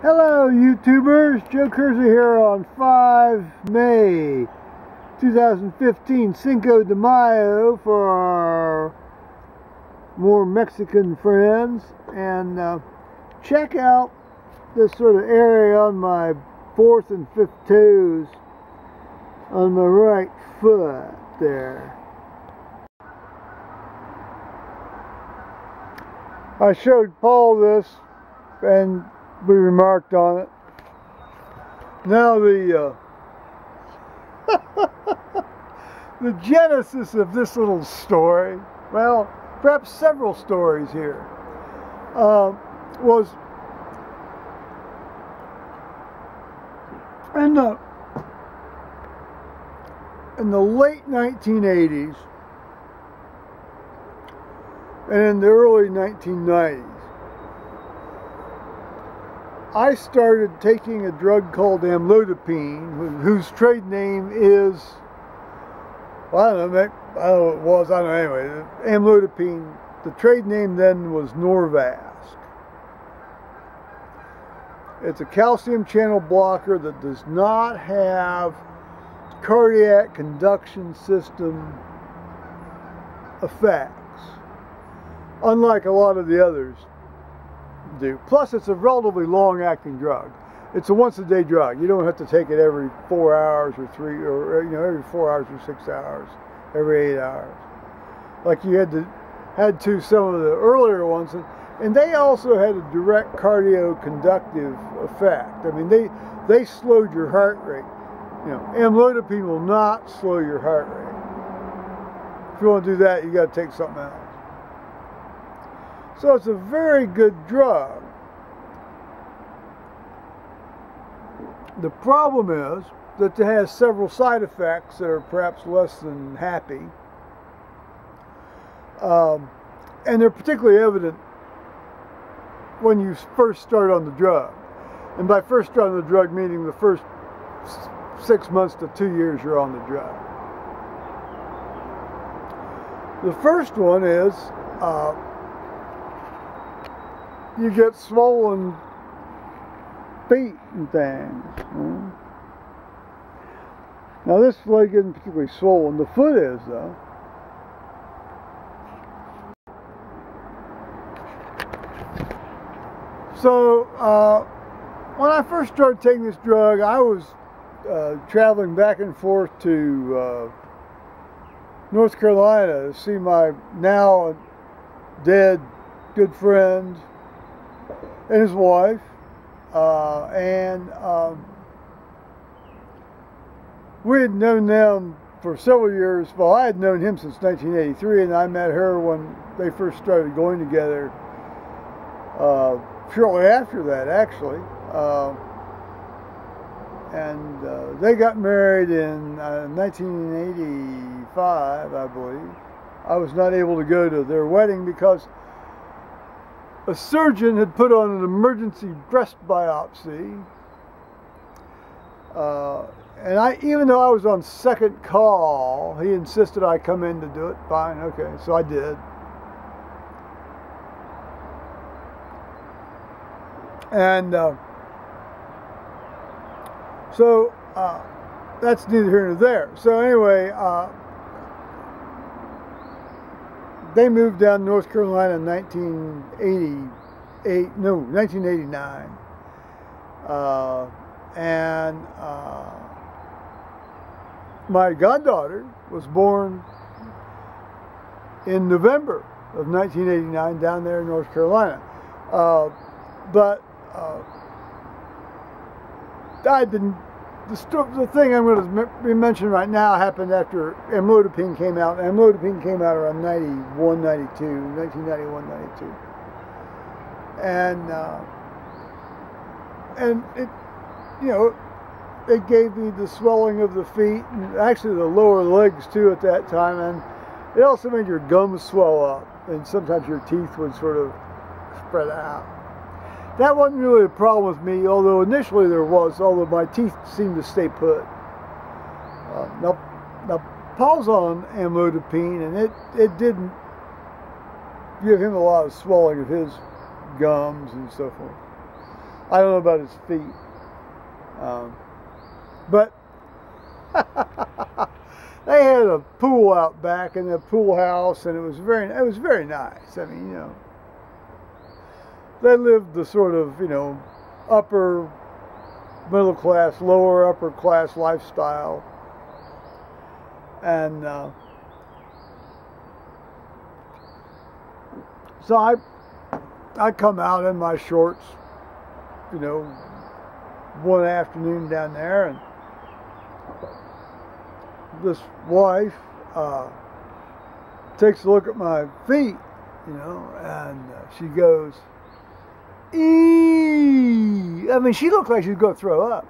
Hello YouTubers, Joe Curza here on 5 May 2015, Cinco de Mayo for our more Mexican friends, and check out this sort of area on my 4th and 5th toes on my right foot there. I showed Paul this and we remarked on it. Now the the genesis of this little story, well, perhaps several stories here, was in the late 1980s and in the early 1990s. I started taking a drug called Amlodipine, whose trade name is, well, I don't know what it was, I don't know, anyway, Amlodipine, the trade name then was Norvasc. It's a calcium channel blocker that does not have cardiac conduction system effects, unlike a lot of the others do. Plus, it's a relatively long-acting drug. It's a once-a-day drug. You don't have to take it every 4 hours or every 4 hours or 6 hours, every 8 hours, like you had to some of the earlier ones. And they also had a direct cardioconductive effect. I mean, they slowed your heart rate. You know, amlodipine will not slow your heart rate. If you want to do that, you got to take something else. So it's a very good drug. The problem is that it has several side effects that are perhaps less than happy. And they're particularly evident when you first start on the drug. And by first start on the drug, meaning the first 6 months to 2 years you're on the drug. The first one is you get swollen feet and things. Now this leg isn't particularly swollen. The foot is, though. So when I first started taking this drug, I was traveling back and forth to North Carolina to see my now dead good friend and his wife, we had known them for several years. Well, I had known him since 1983, and I met her when they first started going together, shortly after that, actually. And they got married in 1985, I believe. I was not able to go to their wedding because a surgeon had put on an emergency breast biopsy, and even though I was on second call, he insisted I come in to do it. Fine, okay, so I did. And so that's neither here nor there. So anyway, they moved down to North Carolina in 1989. And my goddaughter was born in November of 1989 down there in North Carolina. But the thing I'm going to be mentioning right now happened after Amlodipine came out. Amlodipine came out around 1991, 92. And it, you know, it gave me the swelling of the feet, and actually the lower legs too at that time, and it also made your gums swell up, and sometimes your teeth would sort of spread out. That wasn't really a problem with me, although initially there was, although my teeth seemed to stay put. Now Paul's on amlodipine, and it didn't give him a lot of swelling of his gums and so forth. I don't know about his feet. But they had a pool out back in the pool house, and it was very nice. I mean, you know, they lived the sort of, you know, upper middle class, lower upper class lifestyle, and so I come out in my shorts, you know, one afternoon down there, and this wife takes a look at my feet, you know, and she goes, "Eee!" I mean, she looked like she was going to throw up.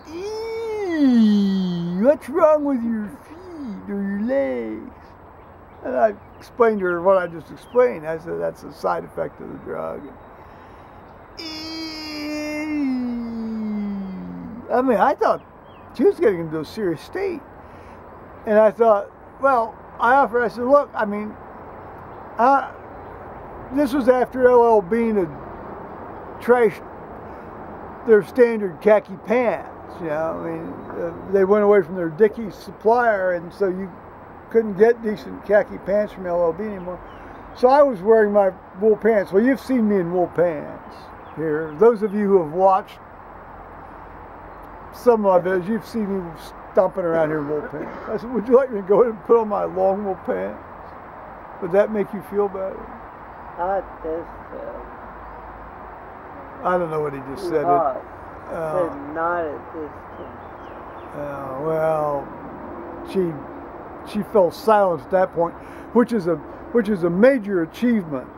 "Eee! What's wrong with your feet or your legs?" And I explained to her what I just explained. I said, that's a side effect of the drug. I mean, I thought she was getting into a serious state. And I thought, well, I said, look, I mean, this was after LL Bean had trashed their standard khaki pants, you know. I mean, they went away from their Dickies supplier, and so you couldn't get decent khaki pants from LL Bean anymore. So I was wearing my wool pants. Well, you've seen me in wool pants here. Those of you who have watched some of my videos, you've seen me stomping around here in wool pants. I said, would you like me to go ahead and put on my long wool pants? Would that make you feel better? I don't know what he just said. Not at this time. Well, she fell silent at that point, which is a major achievement.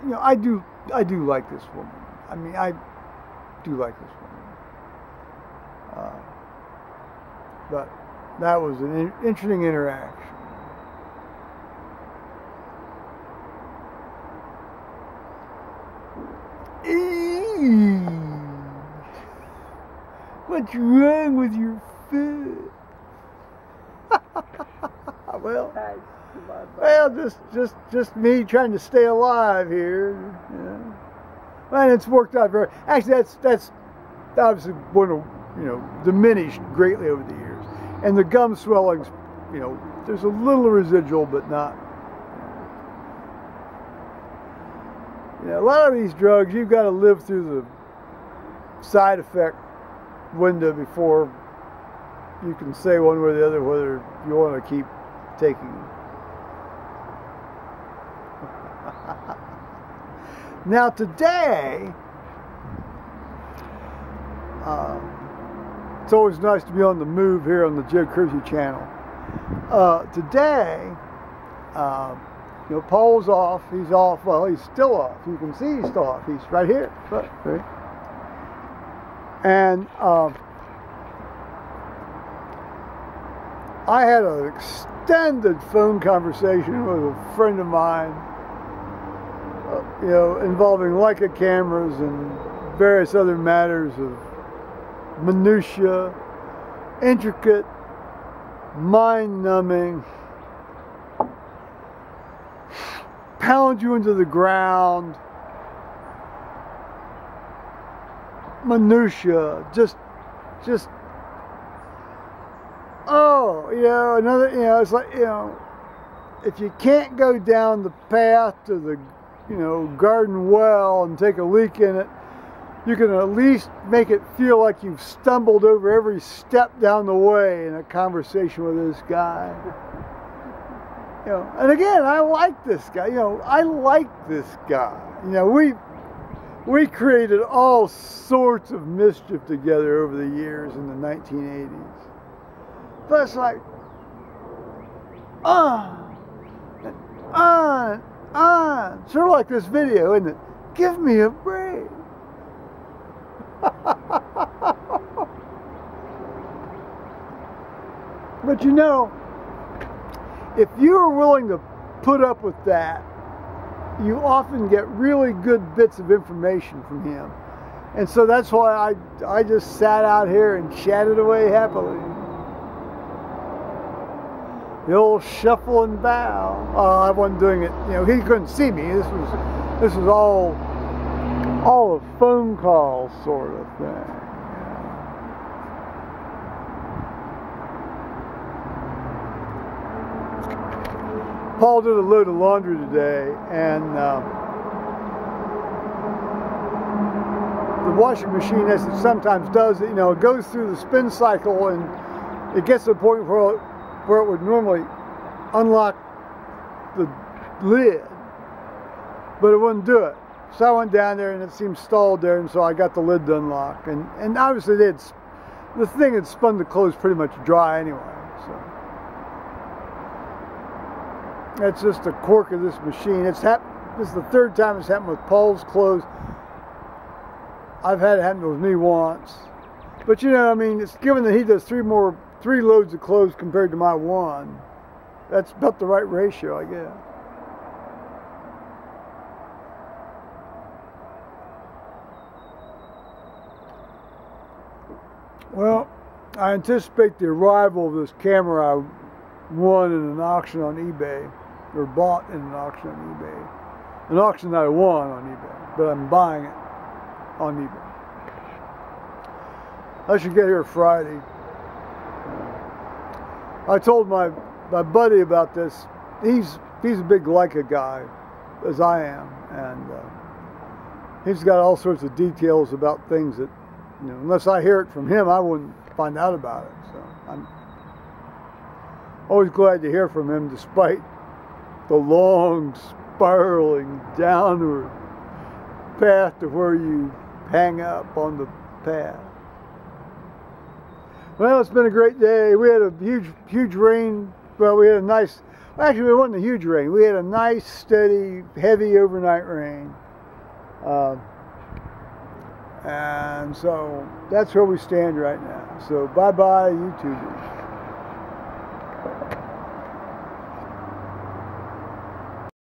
You know, I do like this woman. I mean, I do like this woman. But that was an interesting interaction. What's wrong with your foot? Well, just me trying to stay alive here. You know. And it's worked out very. Actually, that's obviously diminished greatly over the years. And the gum swellings, you know, there's a little residual, but not. You know, a lot of these drugs, you've got to live through the side effect window before you can say one way or the other whether you want to keep taking them. Now today, it's always nice to be on the move here on the Joe Kersey channel. Today, you know, Paul's off. He's off. Well, he's still off. You can see he's still off. He's right here. Look, right? And I had an extended phone conversation with a friend of mine, you know, involving Leica cameras and various other matters of minutia, intricate, mind-numbing, pound you into the ground, minutia, just oh, you know, another, you know, it's like, you know, if you can't go down the path to the, you know, garden well and take a leak in it, you can at least make it feel like you've stumbled over every step down the way in a conversation with this guy. You know, and again, I like this guy. You know, I like this guy. You know, we created all sorts of mischief together over the years in the 1980s. But it's like, sort of like this video, isn't it? Give me a break. But you know, if you're willing to put up with that, you often get really good bits of information from him. And so that's why I just sat out here and chatted away happily. The old shuffle and bow. I wasn't doing it. You know, he couldn't see me. This was all a phone call sort of thing. Paul did a load of laundry today, and the washing machine, as it sometimes does, you know, it goes through the spin cycle, and it gets to the point where it would normally unlock the lid, but it wouldn't do it. So I went down there, and it seemed stalled there, and so I got the lid to unlock. And obviously the thing had spun the clothes pretty much dry anyway. So that's just the quirk of this machine. This is the third time it's happened with Paul's clothes. I've had it happen with me once, but you know, I mean, it's given that he does three loads of clothes compared to my one. That's about the right ratio, I guess. Well, I anticipate the arrival of this camera I won in an auction on eBay, or bought in an auction on eBay. An auction that I won on eBay, but I'm buying it on eBay. I should get here Friday. I told my buddy about this. He's a big Leica guy, as I am, and he's got all sorts of details about things that, you know, unless I hear it from him, I wouldn't find out about it. So I'm always glad to hear from him, despite the long, spiraling downward path to where you hang up on the path. Well, it's been a great day. We had a huge rain. Well, we had a nice, actually it wasn't a huge rain. We had a nice, steady, heavy overnight rain. And so that's where we stand right now. So bye-bye, YouTubers.